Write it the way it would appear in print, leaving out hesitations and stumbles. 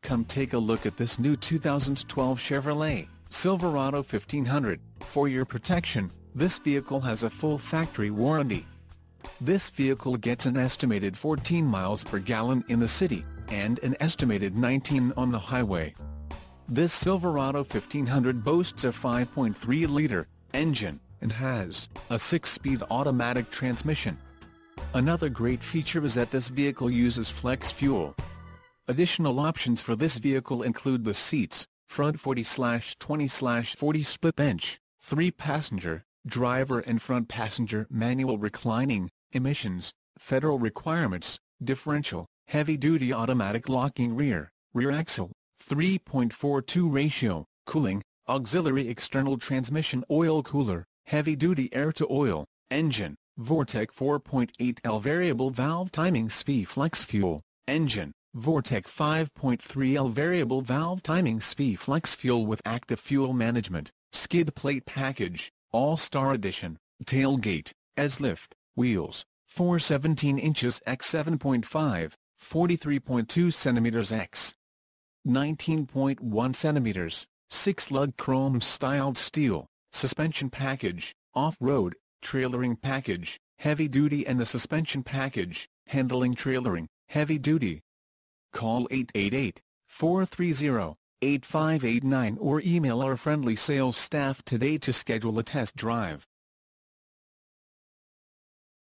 Come take a look at this new 2012 Chevrolet Silverado 1500. For your protection, this vehicle has a full factory warranty. This vehicle gets an estimated 14 miles per gallon in the city, and an estimated 19 on the highway. This Silverado 1500 boasts a 5.3-liter engine, and has a 6-speed automatic transmission. Another great feature is that this vehicle uses flex fuel. Additional options for this vehicle include the seats, front 40/20/40 split bench, 3-passenger, driver and front passenger manual reclining, emissions, federal requirements, differential, heavy-duty automatic locking rear axle, 3.42 ratio, cooling, auxiliary external transmission oil cooler, heavy-duty air-to-oil, engine, Vortec 4.8L variable valve timing SV flex fuel, engine, Vortec 5.3L variable valve timing SV flex fuel with active fuel management, skid plate package, All-Star Edition, tailgate, S-lift, wheels, 417 inches x 7.5, 43.2 centimeters x 19.1 centimeters, 6-lug chrome-styled steel, suspension package, off-road, trailering package, heavy-duty and the suspension package, handling trailering, heavy-duty. Call 888-430-8589 or email our friendly sales staff today to schedule a test drive.